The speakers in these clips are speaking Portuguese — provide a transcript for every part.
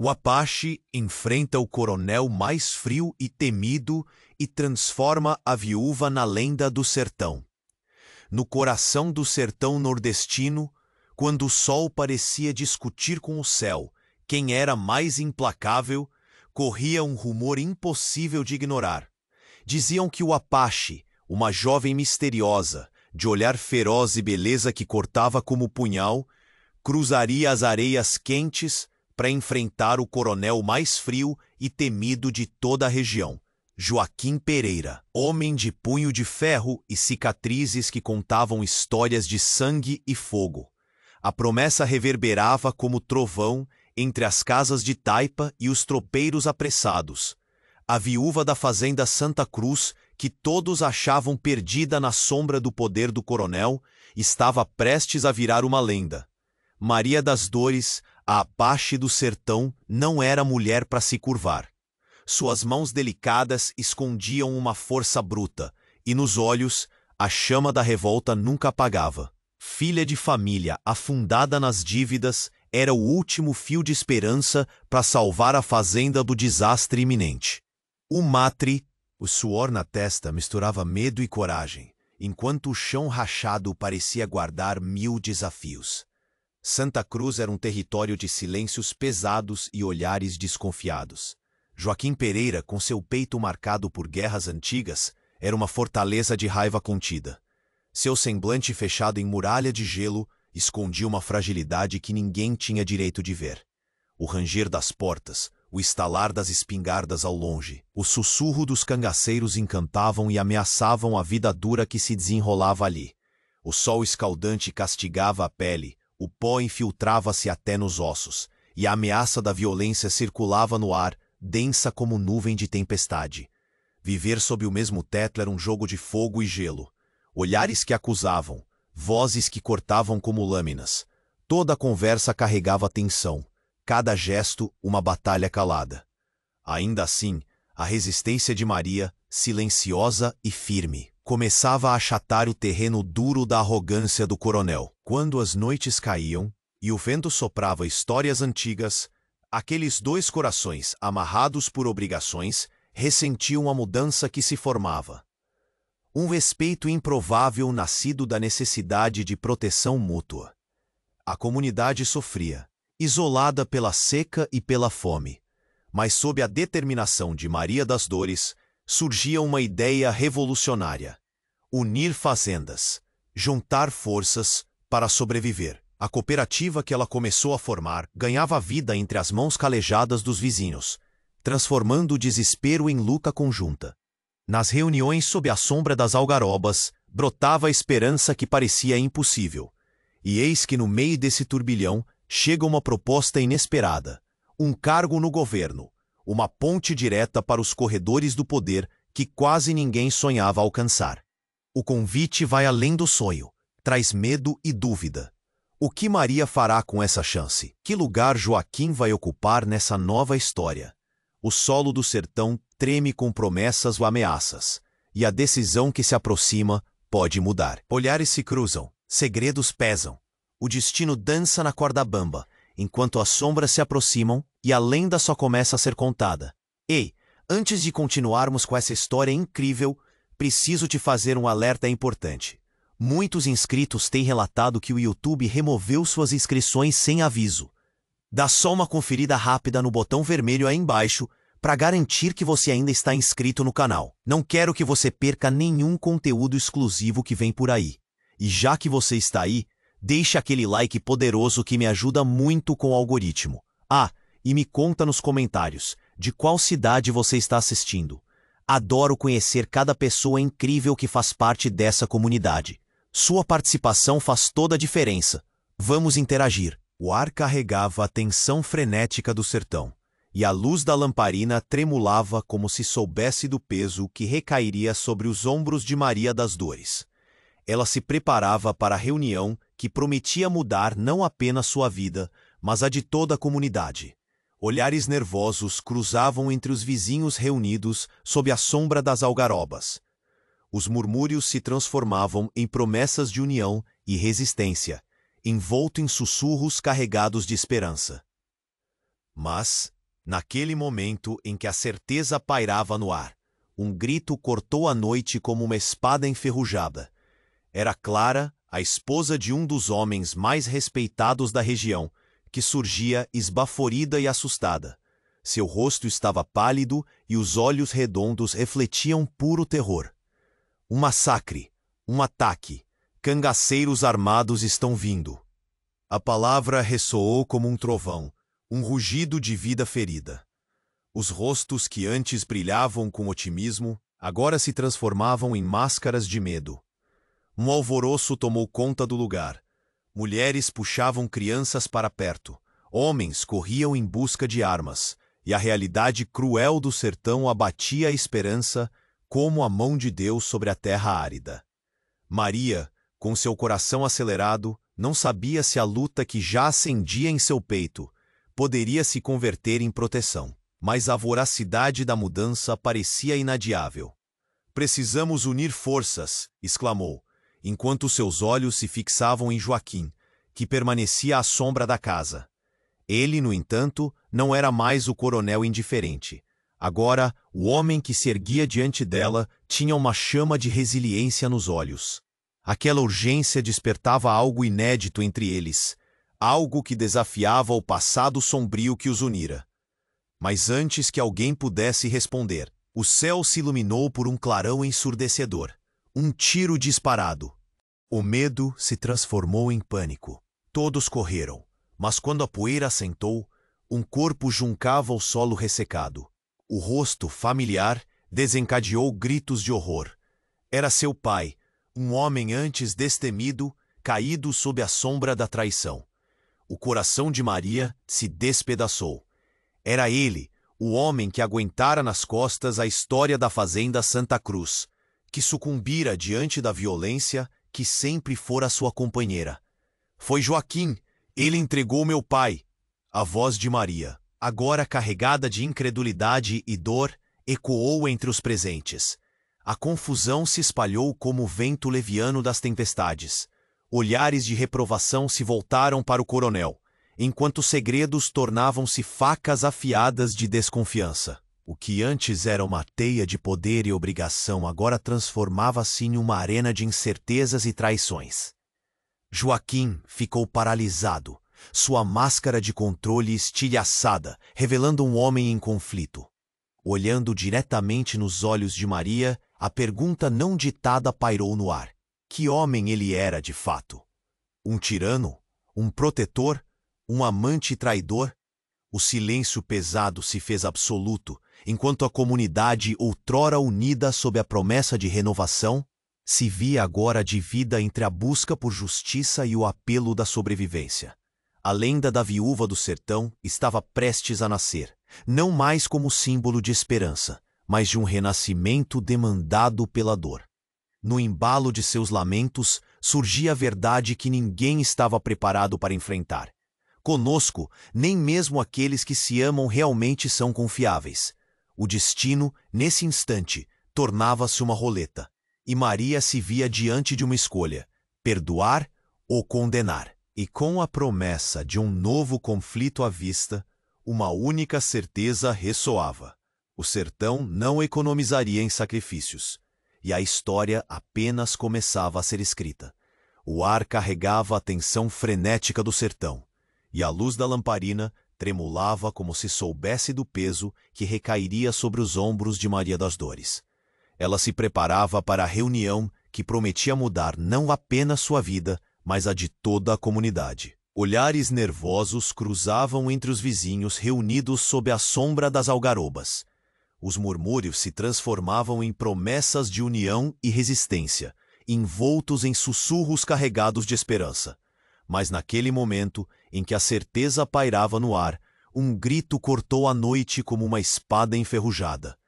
O Apache enfrenta o coronel mais frio e temido e transforma a viúva na lenda do sertão. No coração do sertão nordestino, quando o sol parecia discutir com o céu quem era mais implacável, corria um rumor impossível de ignorar. Diziam que o Apache, uma jovem misteriosa, de olhar feroz e beleza que cortava como punhal, cruzaria as areias quentes para enfrentar o coronel mais frio e temido de toda a região, Joaquim Pereira, homem de punho de ferro e cicatrizes que contavam histórias de sangue e fogo. A promessa reverberava como trovão entre as casas de taipa e os tropeiros apressados. A viúva da fazenda Santa Cruz, que todos achavam perdida na sombra do poder do coronel, estava prestes a virar uma lenda. Maria das Dores, a Apache do sertão, não era mulher para se curvar. Suas mãos delicadas escondiam uma força bruta, e nos olhos, a chama da revolta nunca apagava. Filha de família afundada nas dívidas, era o último fio de esperança para salvar a fazenda do desastre iminente. O matre, o suor na testa misturava medo e coragem, enquanto o chão rachado parecia guardar 1000 desafios. Santa Cruz era um território de silêncios pesados e olhares desconfiados. Joaquim Pereira, com seu peito marcado por guerras antigas, era uma fortaleza de raiva contida. Seu semblante fechado em muralha de gelo escondia uma fragilidade que ninguém tinha direito de ver. O ranger das portas, o estalar das espingardas ao longe, o sussurro dos cangaceiros encantavam e ameaçavam a vida dura que se desenrolava ali. O sol escaldante castigava a pele, o pó infiltrava-se até nos ossos, e a ameaça da violência circulava no ar, densa como nuvem de tempestade. Viver sob o mesmo teto era um jogo de fogo e gelo. Olhares que acusavam, vozes que cortavam como lâminas. Toda a conversa carregava tensão, cada gesto uma batalha calada. Ainda assim, a resistência de Maria, silenciosa e firme, começava a achatar o terreno duro da arrogância do coronel. Quando as noites caíam e o vento soprava histórias antigas, aqueles dois corações, amarrados por obrigações, ressentiam a mudança que se formava. Um respeito improvável nascido da necessidade de proteção mútua. A comunidade sofria, isolada pela seca e pela fome, mas sob a determinação de Maria das Dores, surgia uma ideia revolucionária: unir fazendas, juntar forças para sobreviver. A cooperativa que ela começou a formar ganhava vida entre as mãos calejadas dos vizinhos, transformando o desespero em luta conjunta. Nas reuniões sob a sombra das algarobas, brotava a esperança que parecia impossível. E eis que no meio desse turbilhão chega uma proposta inesperada: um cargo no governo, uma ponte direta para os corredores do poder que quase ninguém sonhava alcançar. O convite vai além do sonho, traz medo e dúvida. O que Maria fará com essa chance? Que lugar Joaquim vai ocupar nessa nova história? O solo do sertão treme com promessas ou ameaças, e a decisão que se aproxima pode mudar. Olhares se cruzam, segredos pesam. O destino dança na corda bamba, enquanto as sombras se aproximam e a lenda só começa a ser contada. Ei, antes de continuarmos com essa história incrível, preciso te fazer um alerta importante. Muitos inscritos têm relatado que o YouTube removeu suas inscrições sem aviso. Dá só uma conferida rápida no botão vermelho aí embaixo para garantir que você ainda está inscrito no canal. Não quero que você perca nenhum conteúdo exclusivo que vem por aí. E já que você está aí, deixe aquele like poderoso que me ajuda muito com o algoritmo. Ah, e me conta nos comentários de qual cidade você está assistindo. Adoro conhecer cada pessoa incrível que faz parte dessa comunidade. Sua participação faz toda a diferença. Vamos interagir. O ar carregava a tensão frenética do sertão, e a luz da lamparina tremulava como se soubesse do peso que recairia sobre os ombros de Maria das Dores. Ela se preparava para a reunião que prometia mudar não apenas sua vida, mas a de toda a comunidade. Olhares nervosos cruzavam entre os vizinhos reunidos sob a sombra das algarobas. Os murmúrios se transformavam em promessas de união e resistência, envolto em sussurros carregados de esperança. Mas, naquele momento em que a certeza pairava no ar, um grito cortou a noite como uma espada enferrujada. Era Clara, a esposa de um dos homens mais respeitados da região, que surgia esbaforida e assustada. Seu rosto estava pálido e os olhos redondos refletiam puro terror. Um massacre, um ataque. Cangaceiros armados estão vindo. A palavra ressoou como um trovão, um rugido de vida ferida. Os rostos que antes brilhavam com otimismo, agora se transformavam em máscaras de medo. Um alvoroço tomou conta do lugar. Mulheres puxavam crianças para perto. Homens corriam em busca de armas. E a realidade cruel do sertão abatia a esperança como a mão de Deus sobre a terra árida. Maria, com seu coração acelerado, não sabia se a luta que já acendia em seu peito poderia se converter em proteção. Mas a voracidade da mudança parecia inadiável. "Precisamos unir forças", exclamou, enquanto seus olhos se fixavam em Joaquim, que permanecia à sombra da casa. Ele, no entanto, não era mais o coronel indiferente. Agora, o homem que se erguia diante dela tinha uma chama de resiliência nos olhos. Aquela urgência despertava algo inédito entre eles, algo que desafiava o passado sombrio que os unira. Mas antes que alguém pudesse responder, o céu se iluminou por um clarão ensurdecedor. Um tiro disparado. O medo se transformou em pânico. Todos correram, mas quando a poeira assentou, um corpo juncava o solo ressecado. O rosto familiar desencadeou gritos de horror. Era seu pai, um homem antes destemido, caído sob a sombra da traição. O coração de Maria se despedaçou. Era ele, o homem que aguentara nas costas a história da fazenda Santa Cruz, que sucumbira diante da violência que sempre fora sua companheira. "Foi Joaquim, ele entregou meu pai." A voz de Maria, agora carregada de incredulidade e dor, ecoou entre os presentes. A confusão se espalhou como o vento leviano das tempestades. Olhares de reprovação se voltaram para o coronel, enquanto segredos tornavam-se facas afiadas de desconfiança. O que antes era uma teia de poder e obrigação agora transformava-se em uma arena de incertezas e traições. Joaquim ficou paralisado, sua máscara de controle estilhaçada, revelando um homem em conflito. Olhando diretamente nos olhos de Maria, a pergunta não ditada pairou no ar. Que homem ele era de fato? Um tirano? Um protetor? Um amante traidor? O silêncio pesado se fez absoluto, enquanto a comunidade, outrora unida sob a promessa de renovação, se via agora dividida entre a busca por justiça e o apelo da sobrevivência. A lenda da viúva do sertão estava prestes a nascer, não mais como símbolo de esperança, mas de um renascimento demandado pela dor. No embalo de seus lamentos, surgia a verdade que ninguém estava preparado para enfrentar. Conosco, nem mesmo aqueles que se amam realmente são confiáveis. O destino, nesse instante, tornava-se uma roleta, e Maria se via diante de uma escolha: perdoar ou condenar. E com a promessa de um novo conflito à vista, uma única certeza ressoava: o sertão não economizaria em sacrifícios, e a história apenas começava a ser escrita. O ar carregava a tensão frenética do sertão, e a luz da lamparina tremulava como se soubesse do peso que recairia sobre os ombros de Maria das Dores. Ela se preparava para a reunião que prometia mudar não apenas sua vida, mas a de toda a comunidade. Olhares nervosos cruzavam entre os vizinhos reunidos sob a sombra das algarobas. Os murmúrios se transformavam em promessas de união e resistência, envoltos em sussurros carregados de esperança. Mas naquele momento em que a certeza pairava no ar, um grito cortou a noite como uma espada enferrujada.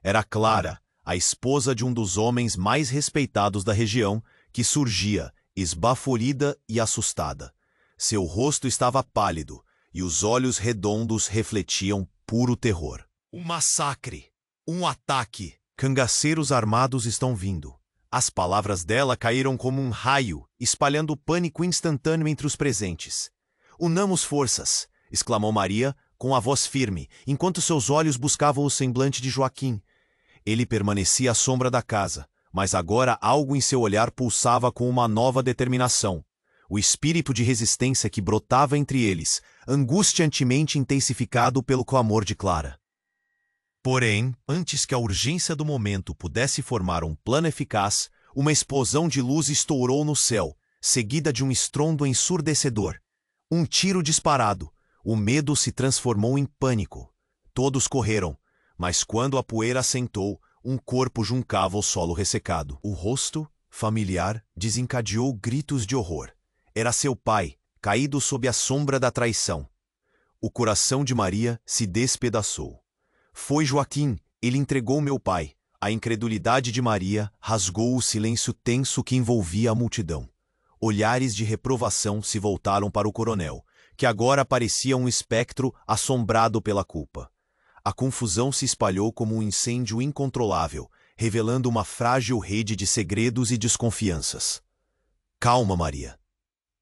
Era Clara, a esposa de um dos homens mais respeitados da região, que surgia, esbaforida e assustada. Seu rosto estava pálido, e os olhos redondos refletiam puro terror. Um massacre! Um ataque! Cangaceiros armados estão vindo. As palavras dela caíram como um raio, espalhando pânico instantâneo entre os presentes. Unamos forças! Exclamou Maria, com a voz firme, enquanto seus olhos buscavam o semblante de Joaquim. Ele permanecia à sombra da casa, mas agora algo em seu olhar pulsava com uma nova determinação. O espírito de resistência que brotava entre eles, angustiantemente intensificado pelo clamor de Clara. Porém, antes que a urgência do momento pudesse formar um plano eficaz, uma explosão de luz estourou no céu, seguida de um estrondo ensurdecedor. Um tiro disparado. O medo se transformou em pânico. Todos correram, mas quando a poeira assentou, um corpo juncava o solo ressecado. O rosto, familiar, desencadeou gritos de horror. Era seu pai, caído sob a sombra da traição. O coração de Maria se despedaçou. Foi Joaquim, ele entregou meu pai. A incredulidade de Maria rasgou o silêncio tenso que envolvia a multidão. Olhares de reprovação se voltaram para o coronel, que agora parecia um espectro assombrado pela culpa. A confusão se espalhou como um incêndio incontrolável, revelando uma frágil rede de segredos e desconfianças. Calma, Maria.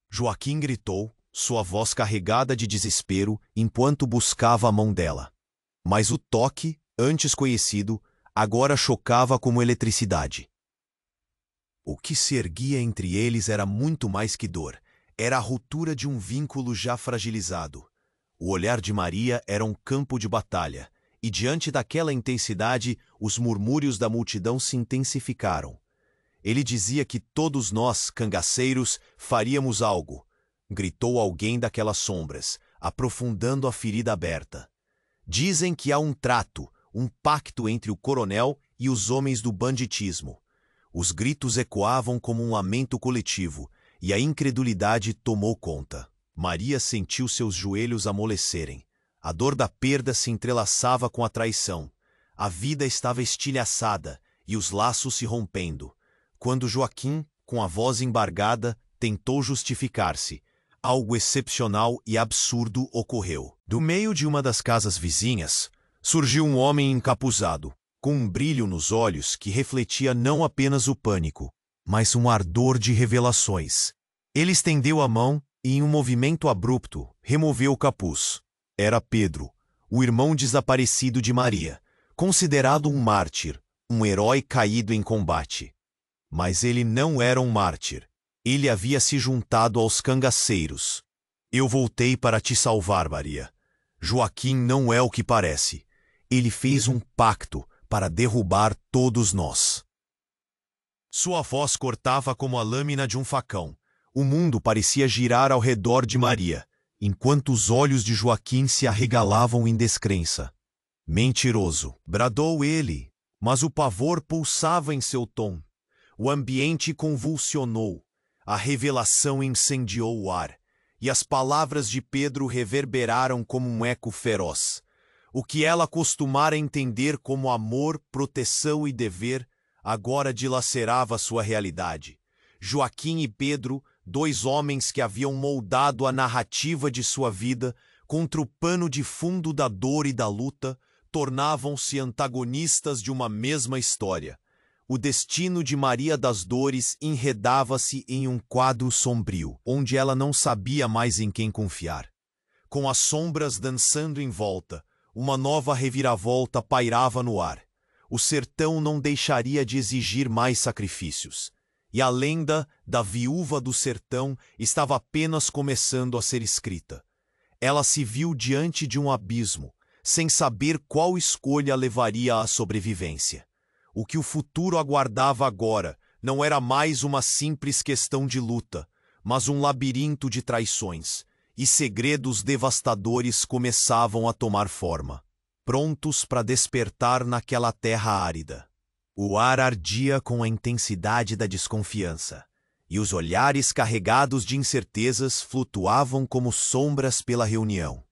Joaquim gritou, sua voz carregada de desespero, enquanto buscava a mão dela. Mas o toque, antes conhecido, agora chocava como eletricidade. O que se erguia entre eles era muito mais que dor. Era a ruptura de um vínculo já fragilizado. O olhar de Maria era um campo de batalha, e diante daquela intensidade, os murmúrios da multidão se intensificaram. Ele dizia que todos nós, cangaceiros, faríamos algo. Gritou alguém daquelas sombras, aprofundando a ferida aberta. Dizem que há um trato, um pacto entre o coronel e os homens do banditismo. Os gritos ecoavam como um lamento coletivo, e a incredulidade tomou conta. Maria sentiu seus joelhos amolecerem. A dor da perda se entrelaçava com a traição. A vida estava estilhaçada e os laços se rompendo. Quando Joaquim, com a voz embargada, tentou justificar-se, algo excepcional e absurdo ocorreu. Do meio de uma das casas vizinhas, surgiu um homem encapuzado, com um brilho nos olhos que refletia não apenas o pânico, mas um ardor de revelações. Ele estendeu a mão e, em um movimento abrupto, removeu o capuz. Era Pedro, o irmão desaparecido de Maria, considerado um mártir, um herói caído em combate. Mas ele não era um mártir. Ele havia se juntado aos cangaceiros. Eu voltei para te salvar, Maria. Joaquim não é o que parece. Ele fez um pacto para derrubar todos nós. Sua voz cortava como a lâmina de um facão. O mundo parecia girar ao redor de Maria, enquanto os olhos de Joaquim se arregalavam em descrença. Mentiroso, bradou ele, mas o pavor pulsava em seu tom. O ambiente convulsionou, a revelação incendiou o ar, e as palavras de Pedro reverberaram como um eco feroz. O que ela costumara entender como amor, proteção e dever, agora dilacerava sua realidade. Joaquim e Pedro, dois homens que haviam moldado a narrativa de sua vida, contra o pano de fundo da dor e da luta, tornavam-se antagonistas de uma mesma história. O destino de Maria das Dores enredava-se em um quadro sombrio, onde ela não sabia mais em quem confiar. Com as sombras dançando em volta, uma nova reviravolta pairava no ar. O sertão não deixaria de exigir mais sacrifícios. E a lenda da viúva do sertão estava apenas começando a ser escrita. Ela se viu diante de um abismo, sem saber qual escolha levaria à sobrevivência. O que o futuro aguardava agora não era mais uma simples questão de luta, mas um labirinto de traições, e segredos devastadores começavam a tomar forma, prontos para despertar naquela terra árida. O ar ardia com a intensidade da desconfiança, e os olhares carregados de incertezas flutuavam como sombras pela reunião.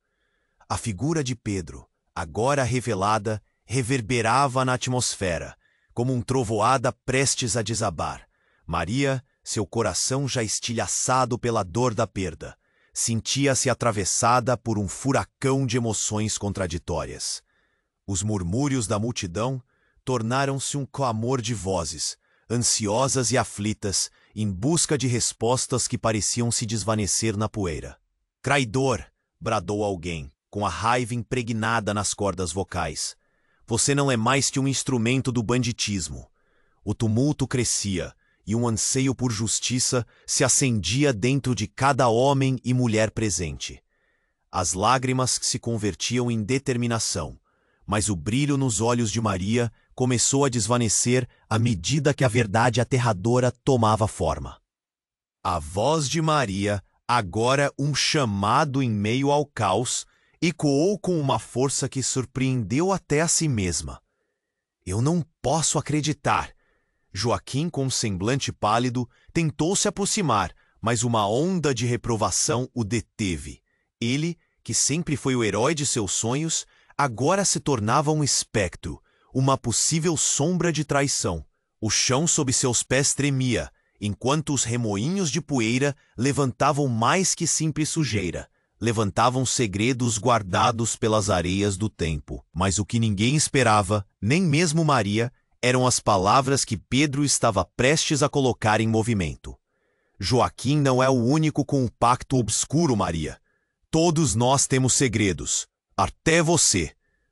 A figura de Pedro, agora revelada, reverberava na atmosfera, como um trovoada prestes a desabar. Maria, seu coração já estilhaçado pela dor da perda, sentia-se atravessada por um furacão de emoções contraditórias. Os murmúrios da multidão tornaram-se um clamor de vozes, ansiosas e aflitas, em busca de respostas que pareciam se desvanecer na poeira. Traidor! Bradou alguém, com a raiva impregnada nas cordas vocais. Você não é mais que um instrumento do banditismo. O tumulto crescia, e um anseio por justiça se acendia dentro de cada homem e mulher presente. As lágrimas se convertiam em determinação, mas o brilho nos olhos de Maria começou a desvanecer à medida que a verdade aterradora tomava forma. A voz de Maria, agora um chamado em meio ao caos, ecoou com uma força que surpreendeu até a si mesma. Eu não posso acreditar. Joaquim, com um semblante pálido, tentou se aproximar, mas uma onda de reprovação o deteve. Ele, que sempre foi o herói de seus sonhos, agora se tornava um espectro, uma possível sombra de traição. O chão sob seus pés tremia, enquanto os remoinhos de poeira levantavam mais que simples sujeira. Levantavam segredos guardados pelas areias do tempo. Mas o que ninguém esperava, nem mesmo Maria, eram as palavras que Pedro estava prestes a colocar em movimento. Joaquim não é o único com um pacto obscuro, Maria. Todos nós temos segredos. Até você.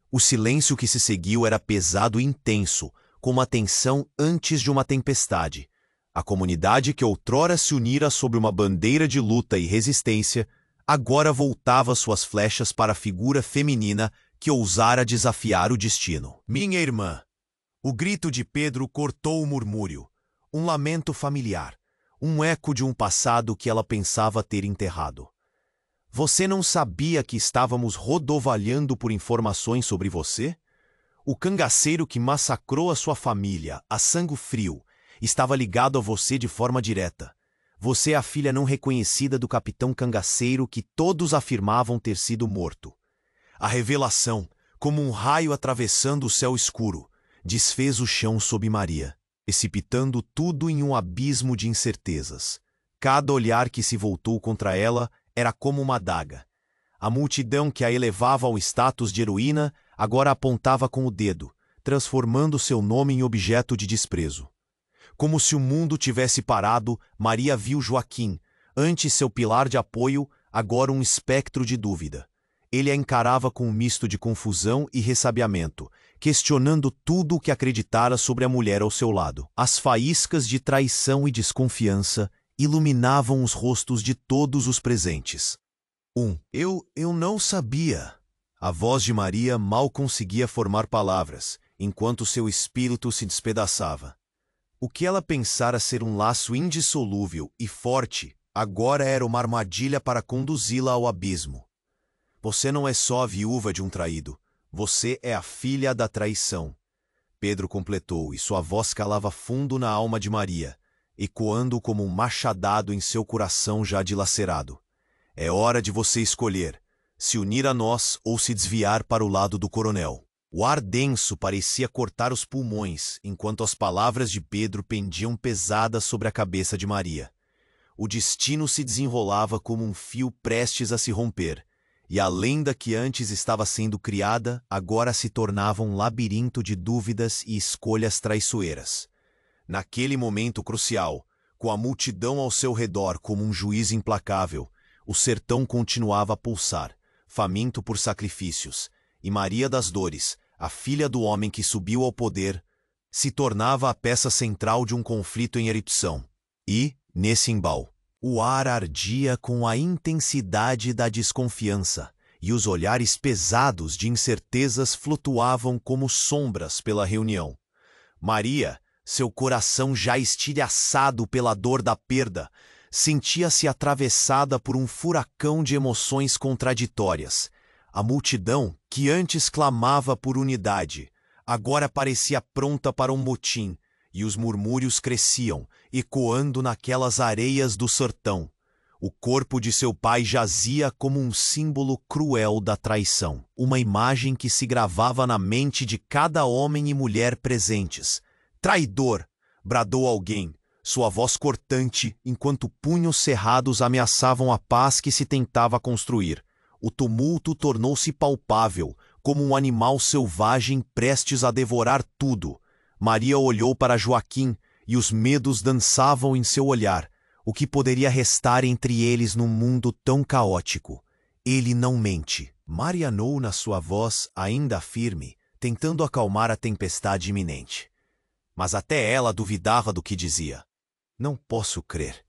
O silêncio que se seguiu era pesado e intenso, como a tensão antes de uma tempestade. A comunidade que outrora se unira sob uma bandeira de luta e resistência, agora voltava suas flechas para a figura feminina que ousara desafiar o destino. Minha irmã! O grito de Pedro cortou o murmúrio. Um lamento familiar. Um eco de um passado que ela pensava ter enterrado. Você não sabia que estávamos rodovalhando por informações sobre você? O cangaceiro que massacrou a sua família, a sangue frio, estava ligado a você de forma direta. Você é a filha não reconhecida do capitão cangaceiro que todos afirmavam ter sido morto. A revelação, como um raio atravessando o céu escuro, desfez o chão sob Maria, precipitando tudo em um abismo de incertezas. Cada olhar que se voltou contra ela era como uma adaga. A multidão que a elevava ao status de heroína agora apontava com o dedo, transformando seu nome em objeto de desprezo. Como se o mundo tivesse parado, Maria viu Joaquim, antes seu pilar de apoio, agora um espectro de dúvida. Ele a encarava com um misto de confusão e ressabiamento, questionando tudo o que acreditara sobre a mulher ao seu lado. As faíscas de traição e desconfiança iluminavam os rostos de todos os presentes. Eu não sabia. A voz de Maria mal conseguia formar palavras, enquanto seu espírito se despedaçava. O que ela pensara ser um laço indissolúvel e forte, agora era uma armadilha para conduzi-la ao abismo. Você não é só a viúva de um traído. Você é a filha da traição. Pedro completou, e sua voz calava fundo na alma de Maria, ecoando como um machadado em seu coração já dilacerado. É hora de você escolher, se unir a nós ou se desviar para o lado do coronel. O ar denso parecia cortar os pulmões, enquanto as palavras de Pedro pendiam pesadas sobre a cabeça de Maria. O destino se desenrolava como um fio prestes a se romper, e a lenda que antes estava sendo criada agora se tornava um labirinto de dúvidas e escolhas traiçoeiras. Naquele momento crucial, com a multidão ao seu redor como um juiz implacável, o sertão continuava a pulsar, faminto por sacrifícios, e Maria das Dores, a filha do homem que subiu ao poder, se tornava a peça central de um conflito em erupção. E, nesse embalo, o ar ardia com a intensidade da desconfiança, e os olhares pesados de incertezas flutuavam como sombras pela reunião. Maria, seu coração já estilhaçado pela dor da perda, sentia-se atravessada por um furacão de emoções contraditórias. A multidão, que antes clamava por unidade, agora parecia pronta para um motim, e os murmúrios cresciam, ecoando naquelas areias do sertão. O corpo de seu pai jazia como um símbolo cruel da traição, uma imagem que se gravava na mente de cada homem e mulher presentes. Traidor! Bradou alguém, sua voz cortante, enquanto punhos cerrados ameaçavam a paz que se tentava construir. O tumulto tornou-se palpável, como um animal selvagem prestes a devorar tudo. Maria olhou para Joaquim, e os medos dançavam em seu olhar. O que poderia restar entre eles num mundo tão caótico? Ele não mente. Marianou na sua voz ainda firme, tentando acalmar a tempestade iminente. Mas até ela duvidava do que dizia. Não posso crer.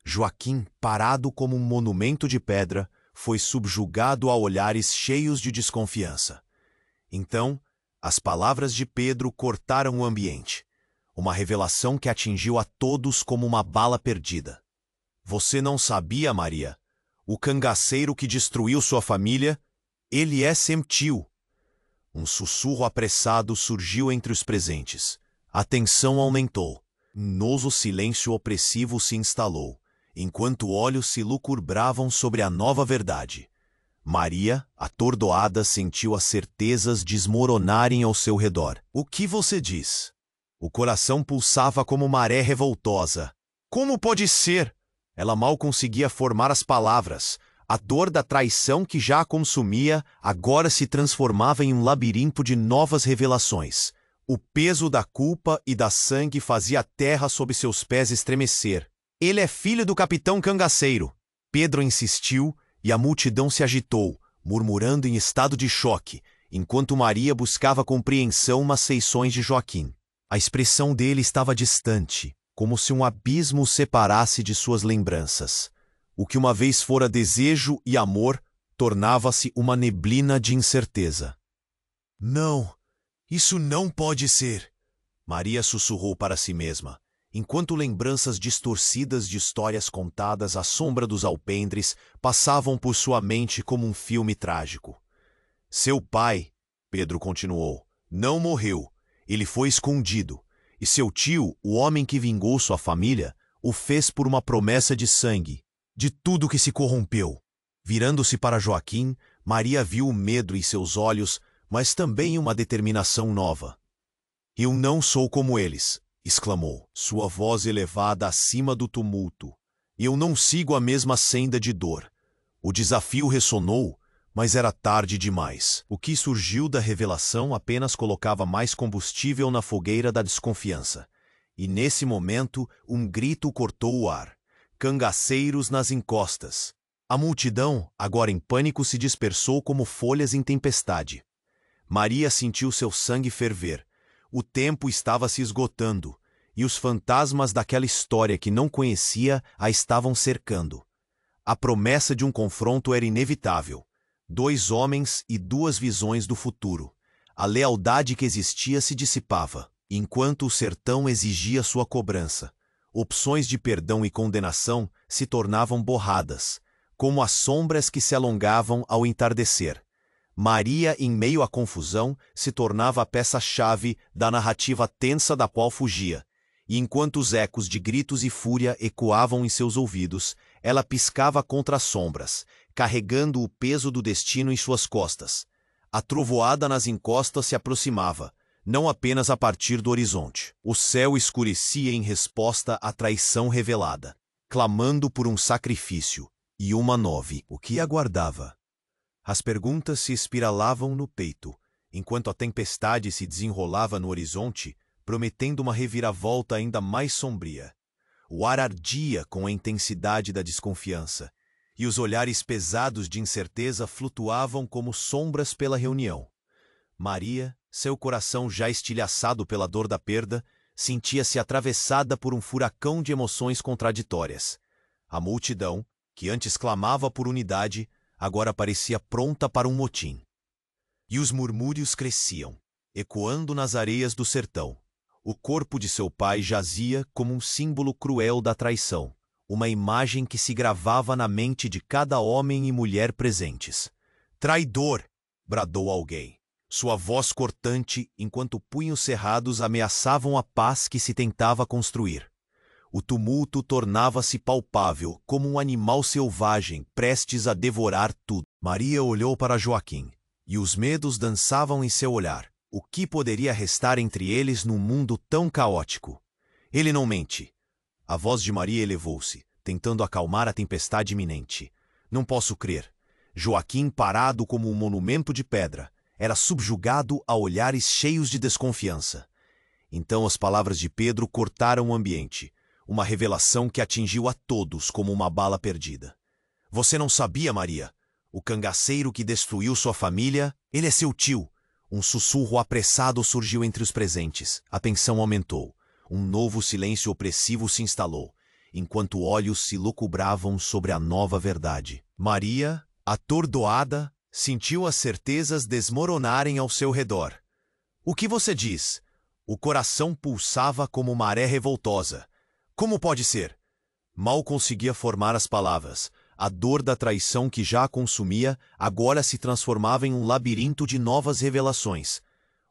Joaquim, parado como um monumento de pedra, foi subjugado a olhares cheios de desconfiança. Então, as palavras de Pedro cortaram o ambiente. Uma revelação que atingiu a todos como uma bala perdida. Você não sabia, Maria? O cangaceiro que destruiu sua família, ele é seu tio. Um sussurro apressado surgiu entre os presentes. A tensão aumentou. Um novo silêncio opressivo se instalou, enquanto olhos se lucubravam sobre a nova verdade. Maria, atordoada, sentiu as certezas desmoronarem ao seu redor. O que você diz? O coração pulsava como maré revoltosa. Como pode ser? Ela mal conseguia formar as palavras. A dor da traição que já a consumia agora se transformava em um labirinto de novas revelações. O peso da culpa e da sangue fazia a terra sob seus pés estremecer. Ele é filho do capitão cangaceiro. Pedro insistiu e a multidão se agitou, murmurando em estado de choque, enquanto Maria buscava compreensão nas feições de Joaquim. A expressão dele estava distante, como se um abismo o separasse de suas lembranças. O que uma vez fora desejo e amor, tornava-se uma neblina de incerteza. Não, isso não pode ser, Maria sussurrou para si mesma, enquanto lembranças distorcidas de histórias contadas à sombra dos alpendres passavam por sua mente como um filme trágico. Seu pai, Pedro continuou, não morreu, ele foi escondido, e seu tio, o homem que vingou sua família, o fez por uma promessa de sangue, de tudo que se corrompeu. Virando-se para Joaquim, Maria viu o medo em seus olhos, mas também uma determinação nova. Eu não sou como eles, exclamou, sua voz elevada acima do tumulto. Eu não sigo a mesma senda de dor. O desafio ressonou, mas era tarde demais. O que surgiu da revelação apenas colocava mais combustível na fogueira da desconfiança. E nesse momento, um grito cortou o ar. Cangaceiros nas encostas. A multidão, agora em pânico, se dispersou como folhas em tempestade. Maria sentiu seu sangue ferver. O tempo estava se esgotando, e os fantasmas daquela história que não conhecia a estavam cercando. A promessa de um confronto era inevitável. 2 homens e 2 visões do futuro. A lealdade que existia se dissipava, enquanto o sertão exigia sua cobrança. Opções de perdão e condenação se tornavam borradas, como as sombras que se alongavam ao entardecer. Maria, em meio à confusão, se tornava a peça-chave da narrativa tensa da qual fugia, e enquanto os ecos de gritos e fúria ecoavam em seus ouvidos, ela piscava contra as sombras, carregando o peso do destino em suas costas. A trovoada nas encostas se aproximava, não apenas a partir do horizonte. O céu escurecia em resposta à traição revelada, clamando por um sacrifício, e uma nove. O que aguardava? As perguntas se espiralavam no peito, enquanto a tempestade se desenrolava no horizonte, prometendo uma reviravolta ainda mais sombria. O ar ardia com a intensidade da desconfiança, e os olhares pesados de incerteza flutuavam como sombras pela reunião. Maria, seu coração já estilhaçado pela dor da perda, sentia-se atravessada por um furacão de emoções contraditórias. A multidão, que antes clamava por unidade, agora parecia pronta para um motim. E os murmúrios cresciam, ecoando nas areias do sertão. O corpo de seu pai jazia como um símbolo cruel da traição, uma imagem que se gravava na mente de cada homem e mulher presentes. Traidor! Bradou alguém, sua voz cortante enquanto punhos cerrados ameaçavam a paz que se tentava construir. O tumulto tornava-se palpável, como um animal selvagem prestes a devorar tudo. Maria olhou para Joaquim, e os medos dançavam em seu olhar. O que poderia restar entre eles num mundo tão caótico? Ele não mente. A voz de Maria elevou-se, tentando acalmar a tempestade iminente. Não posso crer. Joaquim, parado como um monumento de pedra, era subjugado a olhares cheios de desconfiança. Então as palavras de Pedro cortaram o ambiente. Uma revelação que atingiu a todos como uma bala perdida. Você não sabia, Maria? O cangaceiro que destruiu sua família, ele é seu tio. Um sussurro apressado surgiu entre os presentes. A tensão aumentou. Um novo silêncio opressivo se instalou, enquanto olhos se lucubravam sobre a nova verdade. Maria, atordoada, sentiu as certezas desmoronarem ao seu redor. O que você diz? O coração pulsava como maré revoltosa. Como pode ser? Mal conseguia formar as palavras. A dor da traição que já a consumia agora se transformava em um labirinto de novas revelações.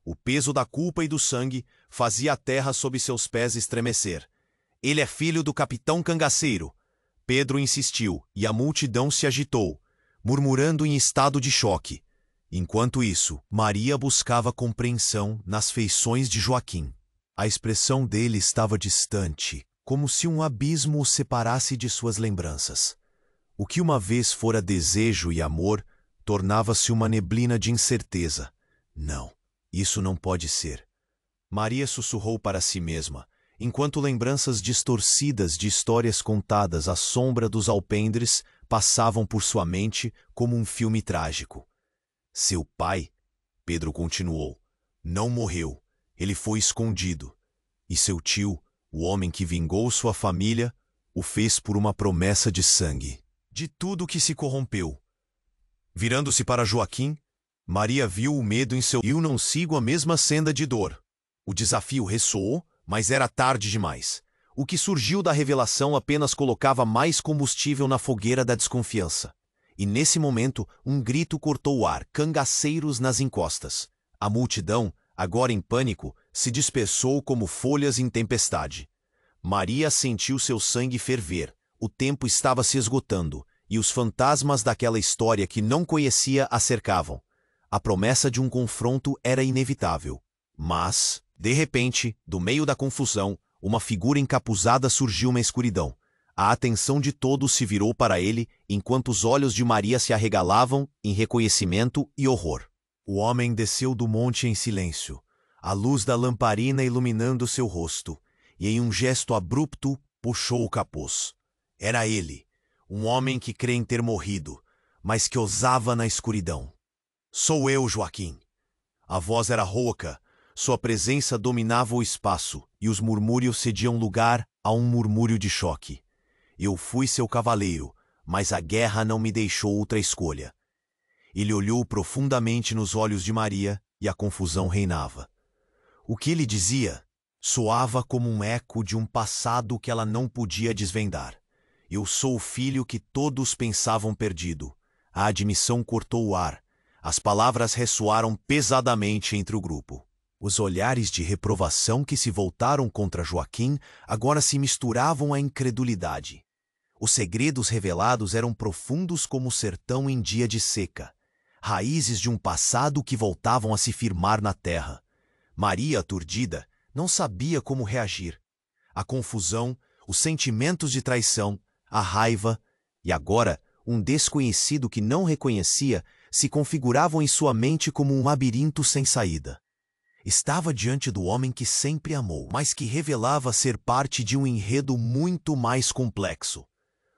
O peso da culpa e do sangue fazia a terra sob seus pés estremecer. Ele é filho do capitão cangaceiro. Pedro insistiu, e a multidão se agitou, murmurando em estado de choque. Enquanto isso, Maria buscava compreensão nas feições de Joaquim. A expressão dele estava distante, como se um abismo o separasse de suas lembranças. O que uma vez fora desejo e amor, tornava-se uma neblina de incerteza. Não, isso não pode ser. Maria sussurrou para si mesma, enquanto lembranças distorcidas de histórias contadas à sombra dos alpendres passavam por sua mente como um filme trágico. Seu pai, Pedro continuou, não morreu, ele foi escondido. E seu tio, o homem que vingou sua família, o fez por uma promessa de sangue. De tudo que se corrompeu. Virando-se para Joaquim, Maria viu o medo em seu olho. Eu não sigo a mesma senda de dor. O desafio ressoou, mas era tarde demais. O que surgiu da revelação apenas colocava mais combustível na fogueira da desconfiança. E nesse momento, um grito cortou o ar, cangaceiros nas encostas. A multidão, agora em pânico, se dispersou como folhas em tempestade. Maria sentiu seu sangue ferver. O tempo estava se esgotando, e os fantasmas daquela história que não conhecia a cercavam. A promessa de um confronto era inevitável. Mas, de repente, do meio da confusão, uma figura encapuzada surgiu na escuridão. A atenção de todos se virou para ele, enquanto os olhos de Maria se arregalavam em reconhecimento e horror. O homem desceu do monte em silêncio, a luz da lamparina iluminando seu rosto, e em um gesto abrupto puxou o capuz. Era ele, um homem que crê em ter morrido, mas que osava na escuridão. Sou eu, Joaquim. A voz era rouca, sua presença dominava o espaço, e os murmúrios cediam lugar a um murmúrio de choque. Eu fui seu cavaleiro, mas a guerra não me deixou outra escolha. Ele olhou profundamente nos olhos de Maria e a confusão reinava. O que ele dizia soava como um eco de um passado que ela não podia desvendar. Eu sou o filho que todos pensavam perdido. A admissão cortou o ar. As palavras ressoaram pesadamente entre o grupo. Os olhares de reprovação que se voltaram contra Joaquim agora se misturavam à incredulidade. Os segredos revelados eram profundos como o sertão em dia de seca, raízes de um passado que voltavam a se firmar na terra. Maria, aturdida, não sabia como reagir. A confusão, os sentimentos de traição, a raiva e agora um desconhecido que não reconhecia se configuravam em sua mente como um labirinto sem saída. Estava diante do homem que sempre amou, mas que revelava ser parte de um enredo muito mais complexo.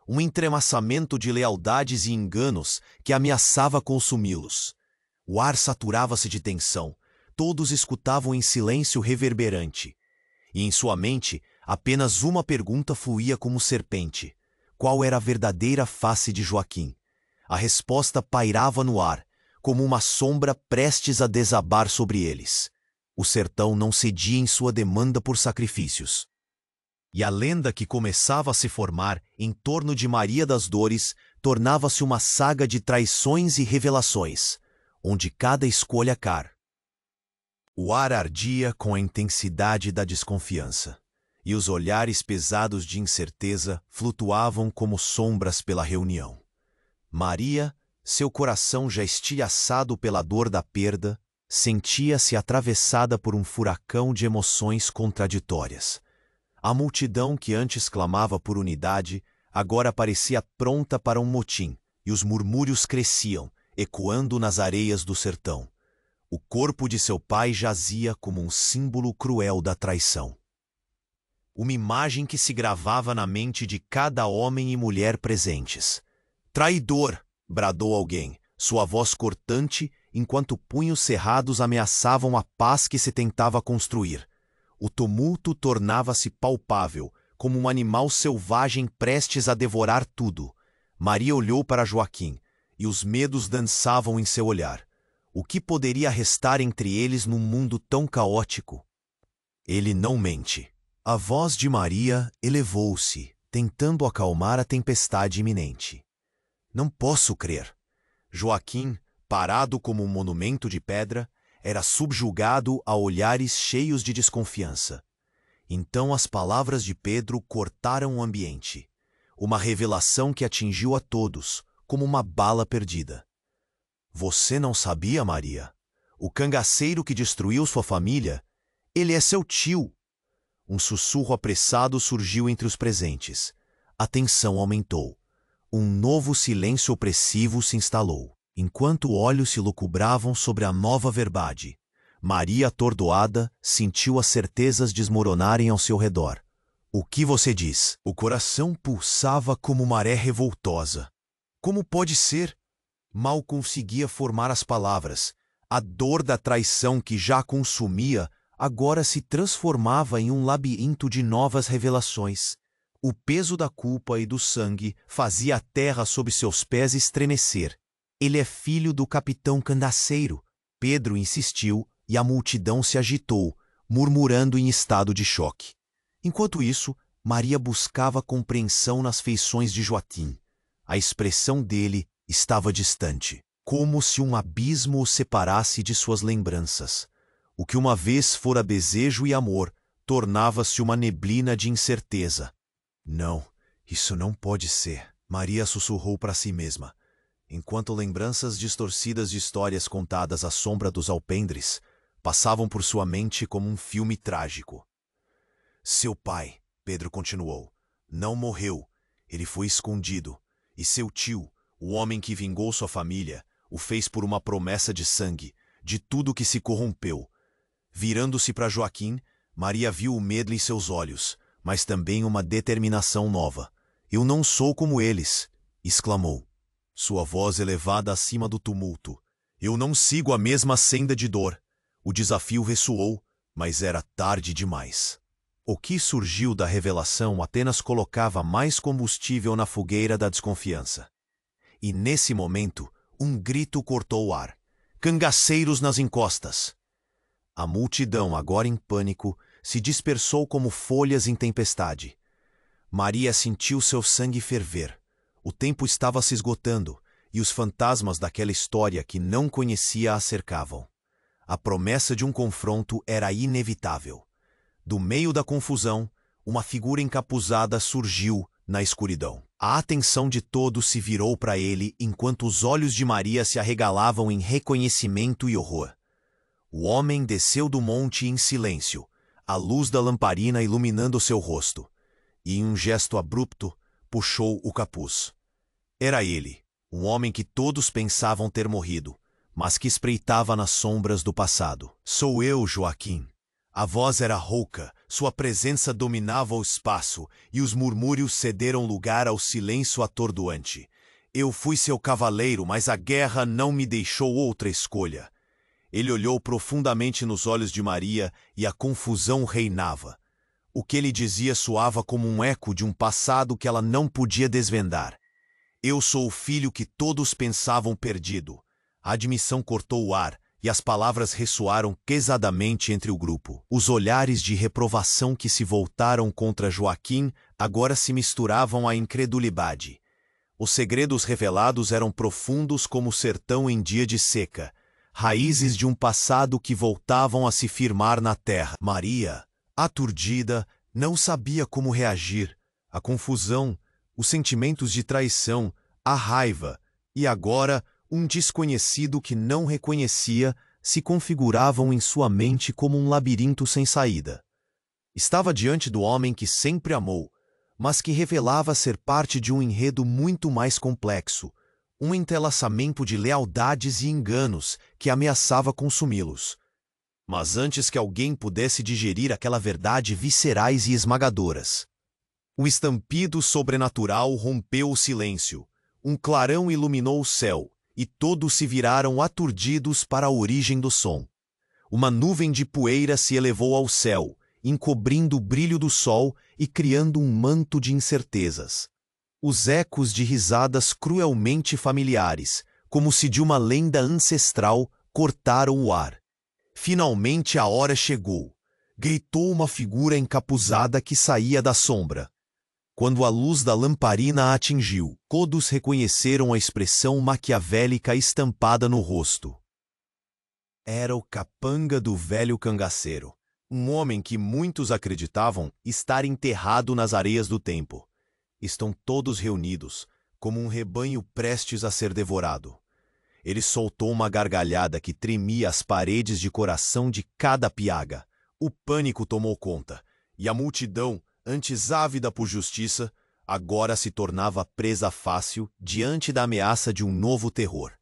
Um entrelaçamento de lealdades e enganos que ameaçava consumi-los. O ar saturava-se de tensão, todos escutavam em silêncio reverberante. E em sua mente, apenas uma pergunta fluía como serpente. Qual era a verdadeira face de Joaquim? A resposta pairava no ar, como uma sombra prestes a desabar sobre eles. O sertão não cedia em sua demanda por sacrifícios. E a lenda que começava a se formar em torno de Maria das Dores tornava-se uma saga de traições e revelações, onde cada escolha car. O ar ardia com a intensidade da desconfiança, e os olhares pesados de incerteza flutuavam como sombras pela reunião. Maria, seu coração já estilhaçado pela dor da perda, sentia-se atravessada por um furacão de emoções contraditórias. A multidão que antes clamava por unidade, agora parecia pronta para um motim, e os murmúrios cresciam, ecoando nas areias do sertão. O corpo de seu pai jazia como um símbolo cruel da traição. Uma imagem que se gravava na mente de cada homem e mulher presentes. Traidor! bradou alguém, sua voz cortante, enquanto punhos cerrados ameaçavam a paz que se tentava construir. O tumulto tornava-se palpável, como um animal selvagem prestes a devorar tudo. Maria olhou para Joaquim, e os medos dançavam em seu olhar. O que poderia restar entre eles num mundo tão caótico? Ele não mente. A voz de Maria elevou-se, tentando acalmar a tempestade iminente. Não posso crer. Joaquim, parado como um monumento de pedra, era subjugado a olhares cheios de desconfiança. Então as palavras de Pedro cortaram o ambiente. Uma revelação que atingiu a todos, como uma bala perdida. Você não sabia, Maria? O cangaceiro que destruiu sua família, ele é seu tio. Um sussurro apressado surgiu entre os presentes. A tensão aumentou. Um novo silêncio opressivo se instalou, enquanto olhos se lucubravam sobre a nova verdade. Maria, atordoada, sentiu as certezas desmoronarem ao seu redor. O que você diz? O coração pulsava como maré revoltosa. Como pode ser? Mal conseguia formar as palavras. A dor da traição que já consumia agora se transformava em um labirinto de novas revelações. O peso da culpa e do sangue fazia a terra sob seus pés estremecer. Ele é filho do capitão cangaceiro. Pedro insistiu e a multidão se agitou, murmurando em estado de choque. Enquanto isso, Maria buscava compreensão nas feições de Joaquim. A expressão dele estava distante, como se um abismo o separasse de suas lembranças. O que uma vez fora desejo e amor, tornava-se uma neblina de incerteza. Não, isso não pode ser, Maria sussurrou para si mesma, enquanto lembranças distorcidas de histórias contadas à sombra dos alpendres passavam por sua mente como um filme trágico. Seu pai, Pedro continuou, não morreu, ele foi escondido, e seu tio, o homem que vingou sua família, o fez por uma promessa de sangue, de tudo que se corrompeu. Virando-se para Joaquim, Maria viu o medo em seus olhos, mas também uma determinação nova. Eu não sou como eles, exclamou, sua voz elevada acima do tumulto. Eu não sigo a mesma senda de dor. O desafio ressoou, mas era tarde demais. O que surgiu da revelação apenas colocava mais combustível na fogueira da desconfiança. E nesse momento, um grito cortou o ar. Cangaceiros nas encostas! A multidão, agora em pânico, se dispersou como folhas em tempestade. Maria sentiu seu sangue ferver. O tempo estava se esgotando, e os fantasmas daquela história que não conhecia a cercavam. A promessa de um confronto era inevitável. Do meio da confusão, uma figura encapuzada surgiu na escuridão. A atenção de todos se virou para ele enquanto os olhos de Maria se arregalavam em reconhecimento e horror. O homem desceu do monte em silêncio, a luz da lamparina iluminando seu rosto, e em um gesto abrupto, puxou o capuz. Era ele, um homem que todos pensavam ter morrido, mas que espreitava nas sombras do passado. Sou eu, Joaquim. A voz era rouca, sua presença dominava o espaço, e os murmúrios cederam lugar ao silêncio atordoante. Eu fui seu cavaleiro, mas a guerra não me deixou outra escolha. Ele olhou profundamente nos olhos de Maria e a confusão reinava. O que ele dizia soava como um eco de um passado que ela não podia desvendar. Eu sou o filho que todos pensavam perdido. A admissão cortou o ar e as palavras ressoaram pesadamente entre o grupo. Os olhares de reprovação que se voltaram contra Joaquim agora se misturavam à incredulidade. Os segredos revelados eram profundos como o sertão em dia de seca, raízes de um passado que voltavam a se firmar na terra. Maria, aturdida, não sabia como reagir. A confusão, os sentimentos de traição, a raiva e agora um desconhecido que não reconhecia se configuravam em sua mente como um labirinto sem saída. Estava diante do homem que sempre amou, mas que revelava ser parte de um enredo muito mais complexo, um entrelaçamento de lealdades e enganos que ameaçava consumi-los. Mas antes que alguém pudesse digerir aquela verdade viscerais e esmagadoras, o estampido sobrenatural rompeu o silêncio. Um clarão iluminou o céu, e todos se viraram aturdidos para a origem do som. Uma nuvem de poeira se elevou ao céu, encobrindo o brilho do sol e criando um manto de incertezas. Os ecos de risadas cruelmente familiares, como se de uma lenda ancestral, cortaram o ar. Finalmente a hora chegou. Gritou uma figura encapuzada que saía da sombra. Quando a luz da lamparina a atingiu, todos reconheceram a expressão maquiavélica estampada no rosto. Era o capanga do velho cangaceiro, um homem que muitos acreditavam estar enterrado nas areias do tempo. Estão todos reunidos, como um rebanho prestes a ser devorado. Ele soltou uma gargalhada que tremia as paredes de coração de cada piaga. O pânico tomou conta, e a multidão, antes ávida por justiça, agora se tornava presa fácil diante da ameaça de um novo terror.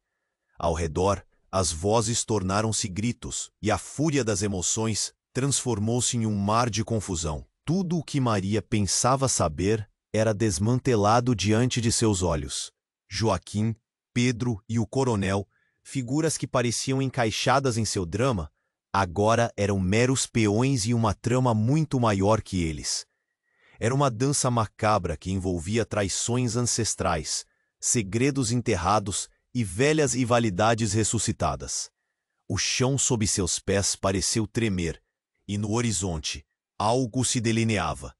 Ao redor, as vozes tornaram-se gritos, e a fúria das emoções transformou-se em um mar de confusão. Tudo o que Maria pensava saber era desmantelado diante de seus olhos. Joaquim, Pedro e o coronel, figuras que pareciam encaixadas em seu drama, agora eram meros peões em uma trama muito maior que eles. Era uma dança macabra que envolvia traições ancestrais, segredos enterrados e velhas rivalidades ressuscitadas. O chão sob seus pés pareceu tremer, e no horizonte, algo se delineava.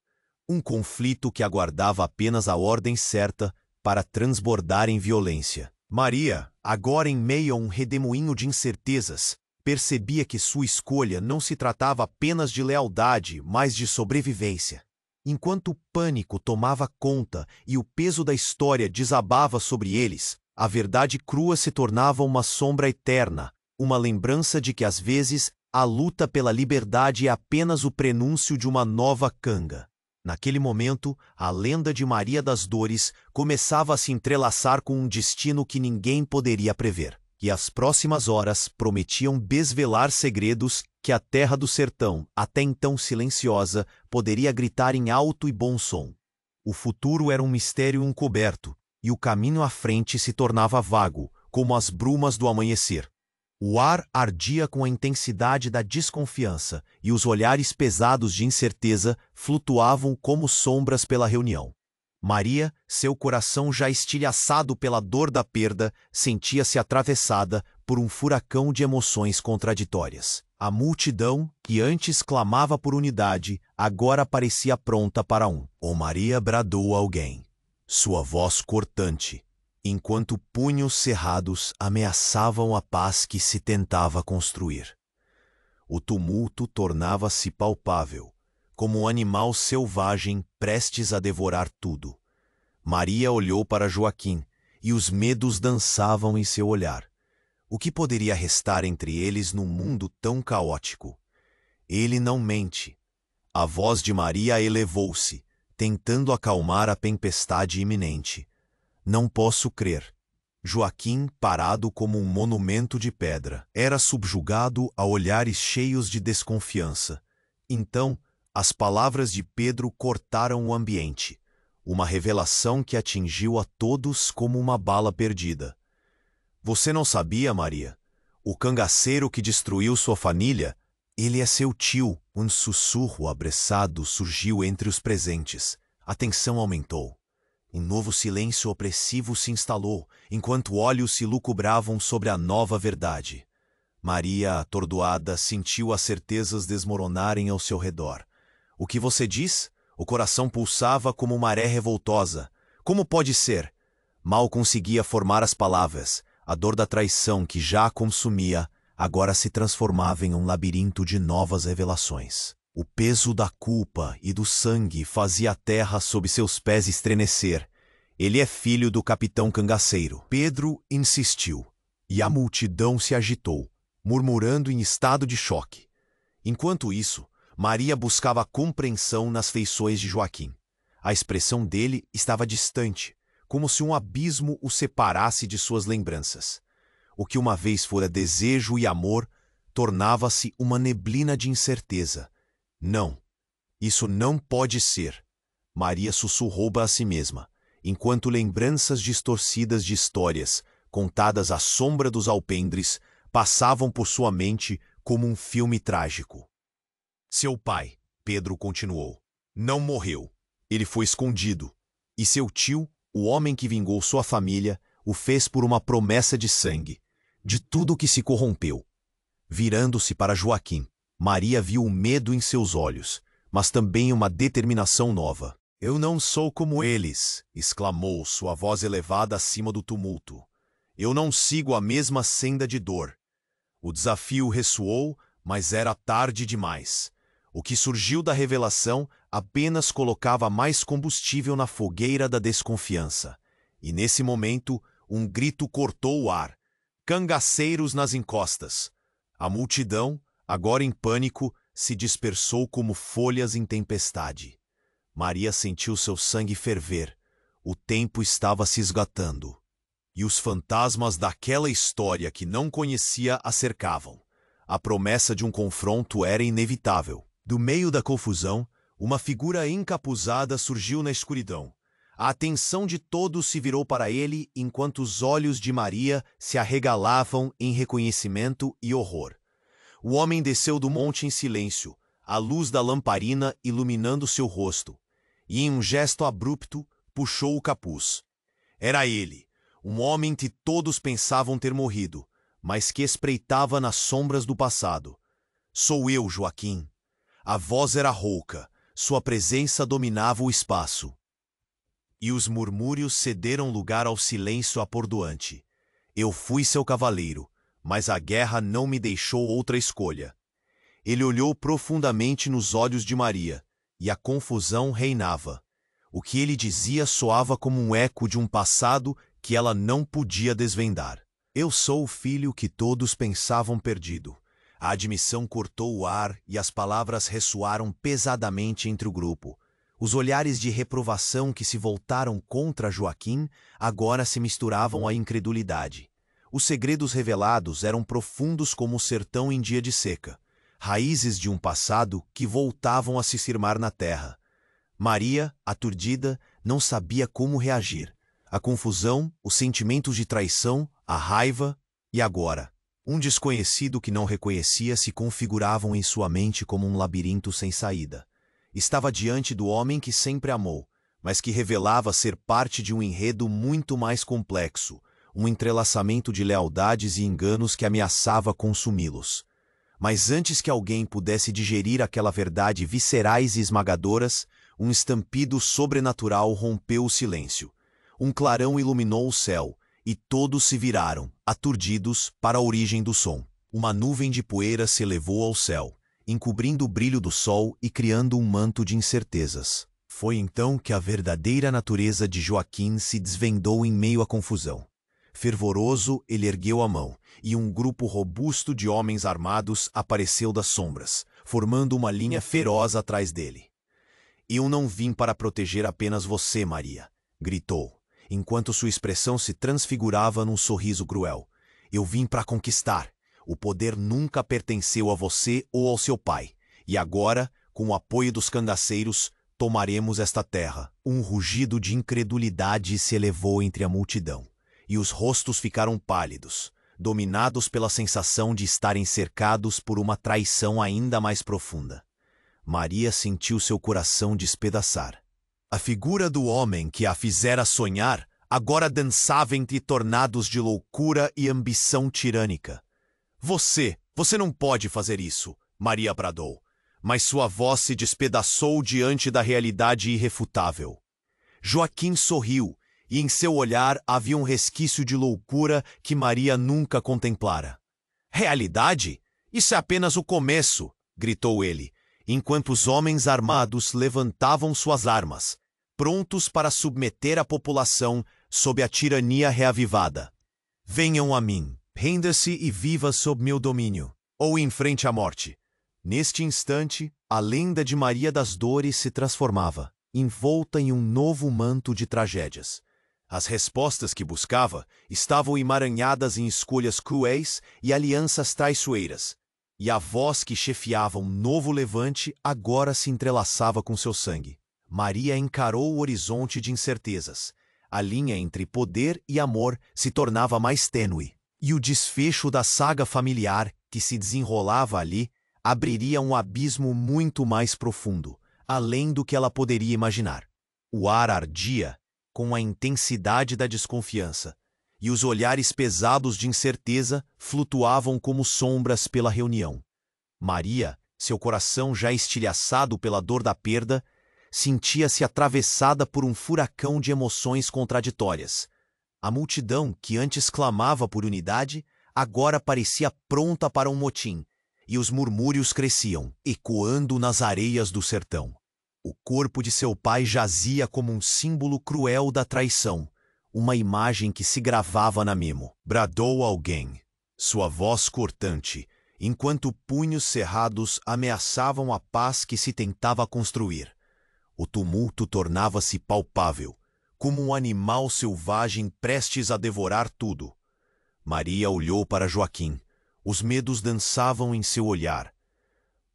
Um conflito que aguardava apenas a ordem certa para transbordar em violência. Maria, agora em meio a um redemoinho de incertezas, percebia que sua escolha não se tratava apenas de lealdade, mas de sobrevivência. Enquanto o pânico tomava conta e o peso da história desabava sobre eles, a verdade crua se tornava uma sombra eterna, uma lembrança de que às vezes a luta pela liberdade é apenas o prenúncio de uma nova canga. Naquele momento, a lenda de Maria das Dores começava a se entrelaçar com um destino que ninguém poderia prever. E as próximas horas prometiam desvelar segredos que a terra do sertão, até então silenciosa, poderia gritar em alto e bom som. O futuro era um mistério encoberto, e o caminho à frente se tornava vago, como as brumas do amanhecer. O ar ardia com a intensidade da desconfiança, e os olhares pesados de incerteza flutuavam como sombras pela reunião. Maria, seu coração já estilhaçado pela dor da perda, sentia-se atravessada por um furacão de emoções contraditórias. A multidão, que antes clamava por unidade, agora parecia pronta para um. Maria bradou a alguém, sua voz cortante, enquanto punhos cerrados ameaçavam a paz que se tentava construir. O tumulto tornava-se palpável, como um animal selvagem prestes a devorar tudo. Maria olhou para Joaquim, e os medos dançavam em seu olhar. O que poderia restar entre eles num mundo tão caótico? Ele não mente. A voz de Maria elevou-se, tentando acalmar a tempestade iminente. Não posso crer. Joaquim, parado como um monumento de pedra, era subjugado a olhares cheios de desconfiança. Então, as palavras de Pedro cortaram o ambiente, uma revelação que atingiu a todos como uma bala perdida. Você não sabia, Maria? O cangaceiro que destruiu sua família, ele é seu tio. Um sussurro apressado surgiu entre os presentes. A tensão aumentou. Um novo silêncio opressivo se instalou, enquanto olhos se lucubravam sobre a nova verdade. Maria, atordoada, sentiu as certezas desmoronarem ao seu redor. O que você diz? O coração pulsava como maré revoltosa. Como pode ser? Mal conseguia formar as palavras. A dor da traição que já a consumia, agora se transformava em um labirinto de novas revelações. O peso da culpa e do sangue fazia a terra sob seus pés estremecer. Ele é filho do capitão cangaceiro. Pedro insistiu, e a multidão se agitou, murmurando em estado de choque. Enquanto isso, Maria buscava compreensão nas feições de Joaquim. A expressão dele estava distante, como se um abismo o separasse de suas lembranças. O que uma vez fora desejo e amor, tornava-se uma neblina de incerteza. Não, isso não pode ser. Maria sussurrou a si mesma, enquanto lembranças distorcidas de histórias, contadas à sombra dos alpendres, passavam por sua mente como um filme trágico. Seu pai, Pedro continuou, não morreu. Ele foi escondido. E seu tio, o homem que vingou sua família, o fez por uma promessa de sangue, de tudo que se corrompeu. Virando-se para Joaquim, Maria viu o medo em seus olhos, mas também uma determinação nova. Eu não sou como eles, exclamou, sua voz elevada acima do tumulto. Eu não sigo a mesma senda de dor. O desafio ressoou, mas era tarde demais. O que surgiu da revelação apenas colocava mais combustível na fogueira da desconfiança. E nesse momento, um grito cortou o ar. Cangaceiros nas encostas. A multidão, agora em pânico, se dispersou como folhas em tempestade. Maria sentiu seu sangue ferver. O tempo estava se esgotando. E os fantasmas daquela história que não conhecia a cercavam. A promessa de um confronto era inevitável. Do meio da confusão, uma figura encapuzada surgiu na escuridão. A atenção de todos se virou para ele enquanto os olhos de Maria se arregalavam em reconhecimento e horror. O homem desceu do monte em silêncio, a luz da lamparina iluminando seu rosto, e em um gesto abrupto puxou o capuz. Era ele, um homem que todos pensavam ter morrido, mas que espreitava nas sombras do passado. Sou eu, Joaquim. A voz era rouca, sua presença dominava o espaço. E os murmúrios cederam lugar ao silêncio atordoante. Eu fui seu cavaleiro, mas a guerra não me deixou outra escolha. Ele olhou profundamente nos olhos de Maria, e a confusão reinava. O que ele dizia soava como um eco de um passado que ela não podia desvendar. Eu sou o filho que todos pensavam perdido. A admissão cortou o ar e as palavras ressoaram pesadamente entre o grupo. Os olhares de reprovação que se voltaram contra Joaquim agora se misturavam à incredulidade. Os segredos revelados eram profundos como o sertão em dia de seca, raízes de um passado que voltavam a se firmar na terra. Maria, aturdida, não sabia como reagir. A confusão, os sentimentos de traição, a raiva e agora, um desconhecido que não reconhecia se configuravam em sua mente como um labirinto sem saída. Estava diante do homem que sempre amou, mas que revelava ser parte de um enredo muito mais complexo, um entrelaçamento de lealdades e enganos que ameaçava consumi-los. Mas antes que alguém pudesse digerir aquela verdade viscerais e esmagadoras, um estampido sobrenatural rompeu o silêncio. Um clarão iluminou o céu, e todos se viraram, aturdidos, para a origem do som. Uma nuvem de poeira se elevou ao céu, encobrindo o brilho do sol e criando um manto de incertezas. Foi então que a verdadeira natureza de Joaquim se desvendou em meio à confusão. Fervoroso, ele ergueu a mão, e um grupo robusto de homens armados apareceu das sombras, formando uma linha feroz atrás dele. Eu não vim para proteger apenas você, Maria, gritou, enquanto sua expressão se transfigurava num sorriso cruel. Eu vim para conquistar. O poder nunca pertenceu a você ou ao seu pai. E agora, com o apoio dos cangaceiros, tomaremos esta terra. Um rugido de incredulidade se elevou entre a multidão, e os rostos ficaram pálidos, dominados pela sensação de estarem cercados por uma traição ainda mais profunda. Maria sentiu seu coração despedaçar. A figura do homem que a fizera sonhar agora dançava entre tornados de loucura e ambição tirânica. Você não pode fazer isso, Maria bradou, mas sua voz se despedaçou diante da realidade irrefutável. Joaquim sorriu, e em seu olhar havia um resquício de loucura que Maria nunca contemplara. Realidade? Isso é apenas o começo, gritou ele, enquanto os homens armados levantavam suas armas, prontos para submeter a população sob a tirania reavivada. Venham a mim, renda-se e viva sob meu domínio, ou enfrente a morte. Neste instante, a lenda de Maria das Dores se transformava, envolta em um novo manto de tragédias. As respostas que buscava estavam emaranhadas em escolhas cruéis e alianças traiçoeiras, e a voz que chefiava um novo levante agora se entrelaçava com seu sangue. Maria encarou o horizonte de incertezas. A linha entre poder e amor se tornava mais tênue, e o desfecho da saga familiar que se desenrolava ali abriria um abismo muito mais profundo, além do que ela poderia imaginar. O ar ardia com a intensidade da desconfiança, e os olhares pesados de incerteza flutuavam como sombras pela reunião. Maria, seu coração já estilhaçado pela dor da perda, sentia-se atravessada por um furacão de emoções contraditórias. A multidão, que antes clamava por unidade, agora parecia pronta para um motim, e os murmúrios cresciam, ecoando nas areias do sertão. O corpo de seu pai jazia como um símbolo cruel da traição, uma imagem que se gravava na memo. Bradou alguém, sua voz cortante, enquanto punhos cerrados ameaçavam a paz que se tentava construir. O tumulto tornava-se palpável, como um animal selvagem prestes a devorar tudo. Maria olhou para Joaquim. Os medos dançavam em seu olhar.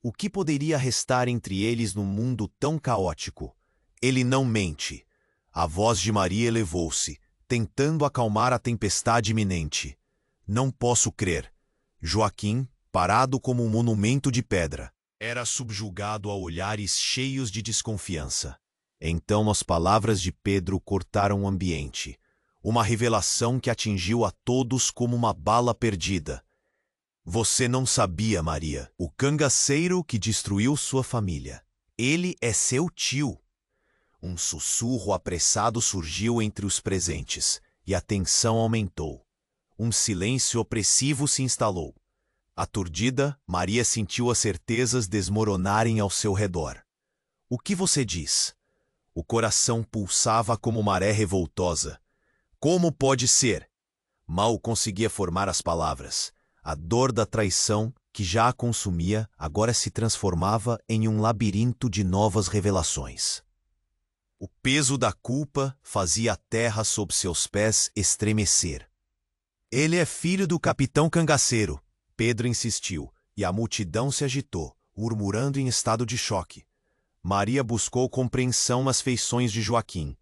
O que poderia restar entre eles num mundo tão caótico? Ele não mente. A voz de Maria elevou-se, tentando acalmar a tempestade iminente. Não posso crer. Joaquim, parado como um monumento de pedra, era subjugado a olhares cheios de desconfiança. Então as palavras de Pedro cortaram o ambiente. Uma revelação que atingiu a todos como uma bala perdida. Você não sabia, Maria, o cangaceiro que destruiu sua família. Ele é seu tio. Um sussurro apressado surgiu entre os presentes, e a tensão aumentou. Um silêncio opressivo se instalou. Aturdida, Maria sentiu as certezas desmoronarem ao seu redor. O que você diz? O coração pulsava como maré revoltosa. Como pode ser? Mal conseguia formar as palavras. A dor da traição, que já a consumia, agora se transformava em um labirinto de novas revelações. O peso da culpa fazia a terra sob seus pés estremecer. Ele é filho do capitão cangaceiro, Pedro insistiu, e a multidão se agitou, murmurando em estado de choque. Maria buscou compreensão nas feições de Joaquim.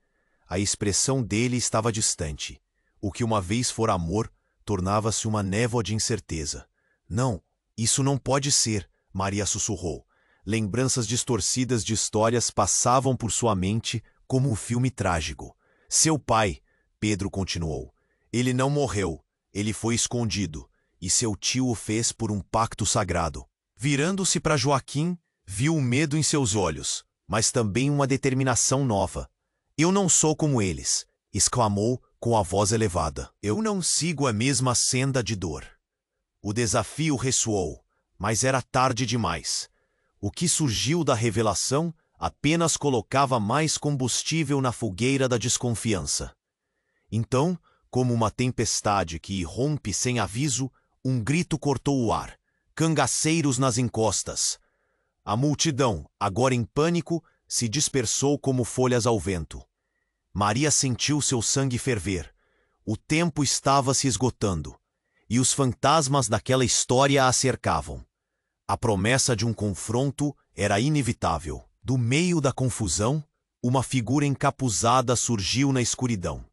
A expressão dele estava distante. O que uma vez fora amor, tornava-se uma névoa de incerteza. Não, isso não pode ser, Maria sussurrou. Lembranças distorcidas de histórias passavam por sua mente como um filme trágico. Seu pai, Pedro continuou, ele não morreu, ele foi escondido, e seu tio o fez por um pacto sagrado. Virando-se para Joaquim, viu o medo em seus olhos, mas também uma determinação nova. Eu não sou como eles, exclamou com a voz elevada. Eu não sigo a mesma senda de dor. O desafio ressoou, mas era tarde demais. O que surgiu da revelação apenas colocava mais combustível na fogueira da desconfiança. Então, como uma tempestade que irrompe sem aviso, um grito cortou o ar. Cangaceiros nas encostas. A multidão, agora em pânico, se dispersou como folhas ao vento. Maria sentiu seu sangue ferver. O tempo estava se esgotando, e os fantasmas daquela história a cercavam. A promessa de um confronto era inevitável. Do meio da confusão, uma figura encapuzada surgiu na escuridão.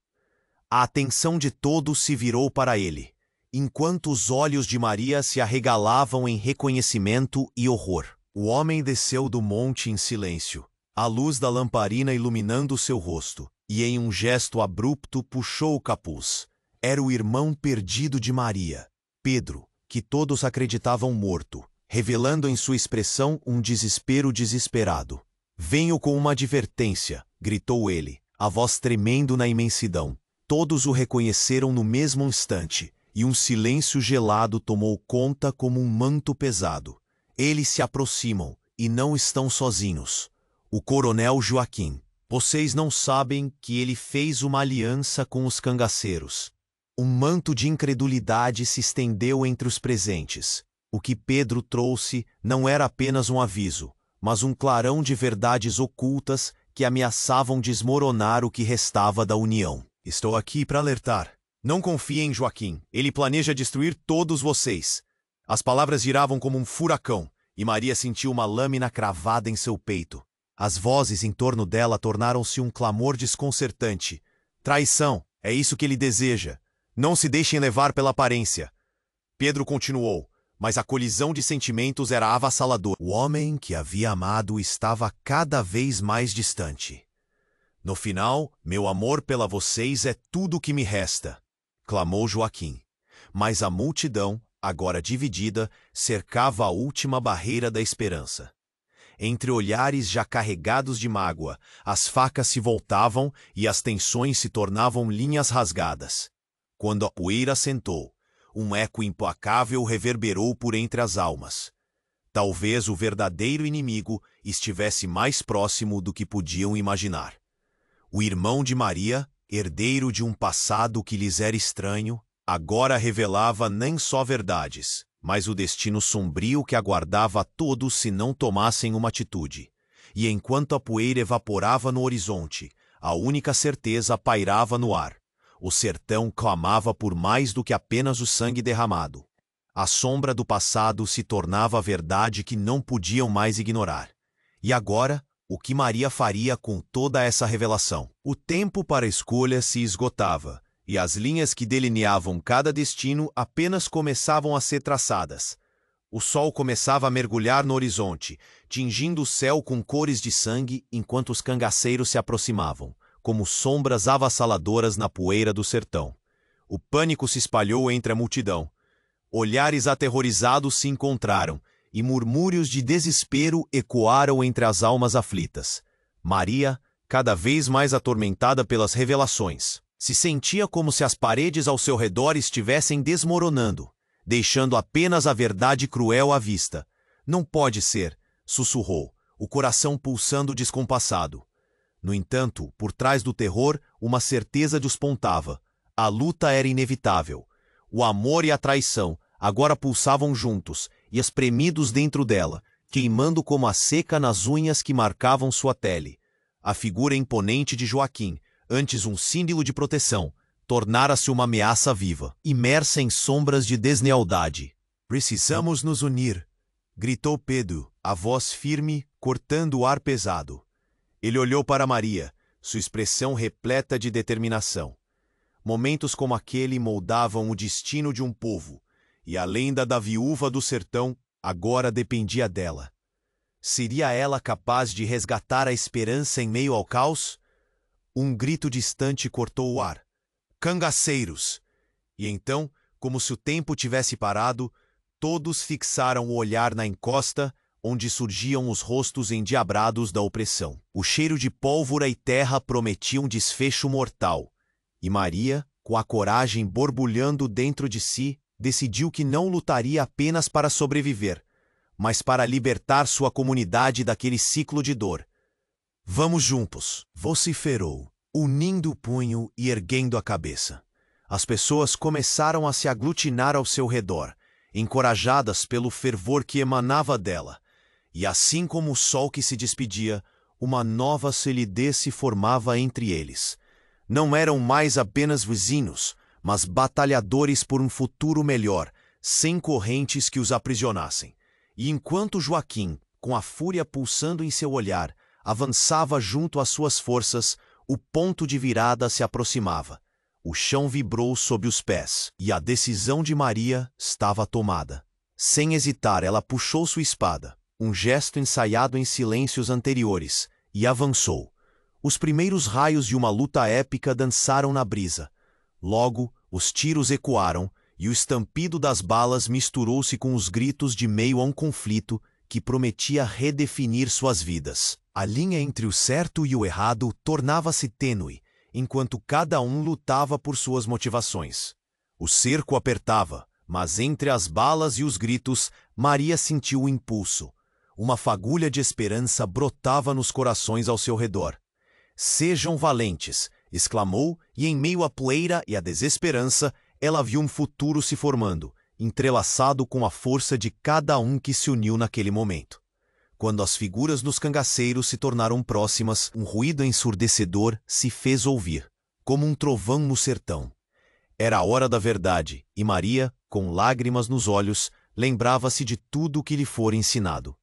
A atenção de todos se virou para ele, enquanto os olhos de Maria se arregalavam em reconhecimento e horror. O homem desceu do monte em silêncio, a luz da lamparina iluminando seu rosto, e em um gesto abrupto puxou o capuz. Era o irmão perdido de Maria, Pedro, que todos acreditavam morto, revelando em sua expressão um desespero desesperado. Venho com uma advertência, gritou ele, a voz tremendo na imensidão. Todos o reconheceram no mesmo instante, e um silêncio gelado tomou conta como um manto pesado. Eles se aproximam, e não estão sozinhos. O coronel Joaquim. Vocês não sabem que ele fez uma aliança com os cangaceiros. Um manto de incredulidade se estendeu entre os presentes. O que Pedro trouxe não era apenas um aviso, mas um clarão de verdades ocultas que ameaçavam desmoronar o que restava da união. Estou aqui para alertar. Não confiem em Joaquim. Ele planeja destruir todos vocês. As palavras giravam como um furacão, e Maria sentiu uma lâmina cravada em seu peito. As vozes em torno dela tornaram-se um clamor desconcertante. Traição, é isso que ele deseja. Não se deixem levar pela aparência. Pedro continuou, mas a colisão de sentimentos era avassaladora. O homem que havia amado estava cada vez mais distante. No final, meu amor pela vocês é tudo o que me resta, clamou Joaquim. Mas a multidão, agora dividida, cercava a última barreira da esperança. Entre olhares já carregados de mágoa, as facas se voltavam e as tensões se tornavam linhas rasgadas. Quando a poeira assentou, um eco implacável reverberou por entre as almas. Talvez o verdadeiro inimigo estivesse mais próximo do que podiam imaginar. O irmão de Maria, herdeiro de um passado que lhes era estranho, agora revelava nem só verdades, mas o destino sombrio que aguardava a todos se não tomassem uma atitude. E enquanto a poeira evaporava no horizonte, a única certeza pairava no ar. O sertão clamava por mais do que apenas o sangue derramado. A sombra do passado se tornava a verdade que não podiam mais ignorar. E agora, o que Maria faria com toda essa revelação? O tempo para a escolha se esgotava, e as linhas que delineavam cada destino apenas começavam a ser traçadas. O sol começava a mergulhar no horizonte, tingindo o céu com cores de sangue enquanto os cangaceiros se aproximavam, como sombras avassaladoras na poeira do sertão. O pânico se espalhou entre a multidão. Olhares aterrorizados se encontraram, e murmúrios de desespero ecoaram entre as almas aflitas. Maria, cada vez mais atormentada pelas revelações, se sentia como se as paredes ao seu redor estivessem desmoronando, deixando apenas a verdade cruel à vista. Não pode ser, sussurrou, o coração pulsando descompassado. No entanto, por trás do terror, uma certeza despontava. A luta era inevitável. O amor e a traição agora pulsavam juntos, e espremidos dentro dela, queimando como a seca nas unhas que marcavam sua pele. A figura imponente de Joaquim, antes um símbolo de proteção, tornara-se uma ameaça viva, imersa em sombras de deslealdade. Precisamos nos unir, gritou Pedro, a voz firme, cortando o ar pesado. Ele olhou para Maria, sua expressão repleta de determinação. Momentos como aquele moldavam o destino de um povo, e a lenda da viúva do sertão agora dependia dela. Seria ela capaz de resgatar a esperança em meio ao caos? Um grito distante cortou o ar. Cangaceiros! E então, como se o tempo tivesse parado, todos fixaram o olhar na encosta, onde surgiam os rostos endiabrados da opressão. O cheiro de pólvora e terra prometia um desfecho mortal. E Maria, com a coragem borbulhando dentro de si, decidiu que não lutaria apenas para sobreviver, mas para libertar sua comunidade daquele ciclo de dor. Vamos juntos, vociferou, unindo o punho e erguendo a cabeça. As pessoas começaram a se aglutinar ao seu redor, encorajadas pelo fervor que emanava dela. E assim como o sol que se despedia, uma nova solidez se formava entre eles. Não eram mais apenas vizinhos, mas batalhadores por um futuro melhor, sem correntes que os aprisionassem. E enquanto Joaquim, com a fúria pulsando em seu olhar, avançava junto às suas forças, o ponto de virada se aproximava. O chão vibrou sob os pés, e a decisão de Maria estava tomada. Sem hesitar, ela puxou sua espada, um gesto ensaiado em silêncios anteriores, e avançou. Os primeiros raios de uma luta épica dançaram na brisa. Logo, os tiros ecoaram, e o estampido das balas misturou-se com os gritos de meio a um conflito que prometia redefinir suas vidas. A linha entre o certo e o errado tornava-se tênue, enquanto cada um lutava por suas motivações. O cerco apertava, mas entre as balas e os gritos, Maria sentiu o impulso. Uma fagulha de esperança brotava nos corações ao seu redor. Sejam valentes, exclamou, e em meio à poeira e à desesperança, ela viu um futuro se formando, entrelaçado com a força de cada um que se uniu naquele momento. Quando as figuras dos cangaceiros se tornaram próximas, um ruído ensurdecedor se fez ouvir, como um trovão no sertão. Era a hora da verdade, e Maria, com lágrimas nos olhos, lembrava-se de tudo o que lhe fora ensinado.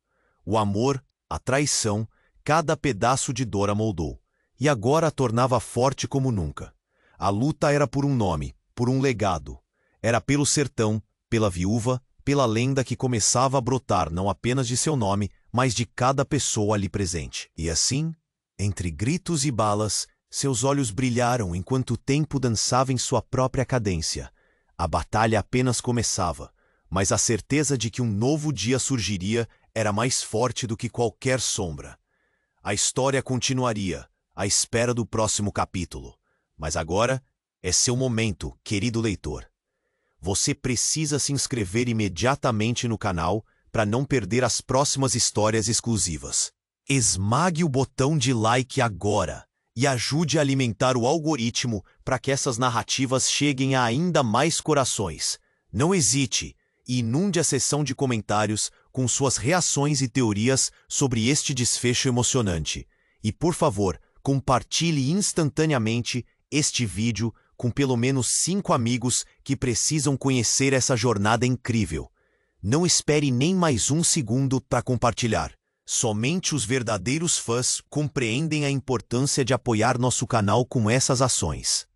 O amor, a traição, cada pedaço de dor a moldou, e agora a tornava forte como nunca. A luta era por um nome, por um legado. Era pelo sertão, pela viúva, pela lenda que começava a brotar não apenas de seu nome, mas de cada pessoa ali presente. E assim, entre gritos e balas, seus olhos brilharam enquanto o tempo dançava em sua própria cadência. A batalha apenas começava, mas a certeza de que um novo dia surgiria era mais forte do que qualquer sombra. A história continuaria, à espera do próximo capítulo. Mas agora é seu momento, querido leitor. Você precisa se inscrever imediatamente no canal para não perder as próximas histórias exclusivas. Esmague o botão de like agora e ajude a alimentar o algoritmo para que essas narrativas cheguem a ainda mais corações. Não hesite e inunde a seção de comentários com suas reações e teorias sobre este desfecho emocionante. E, por favor, compartilhe instantaneamente este vídeo com pelo menos 5 amigos que precisam conhecer essa jornada incrível. Não espere nem mais um segundo para compartilhar. Somente os verdadeiros fãs compreendem a importância de apoiar nosso canal com essas ações.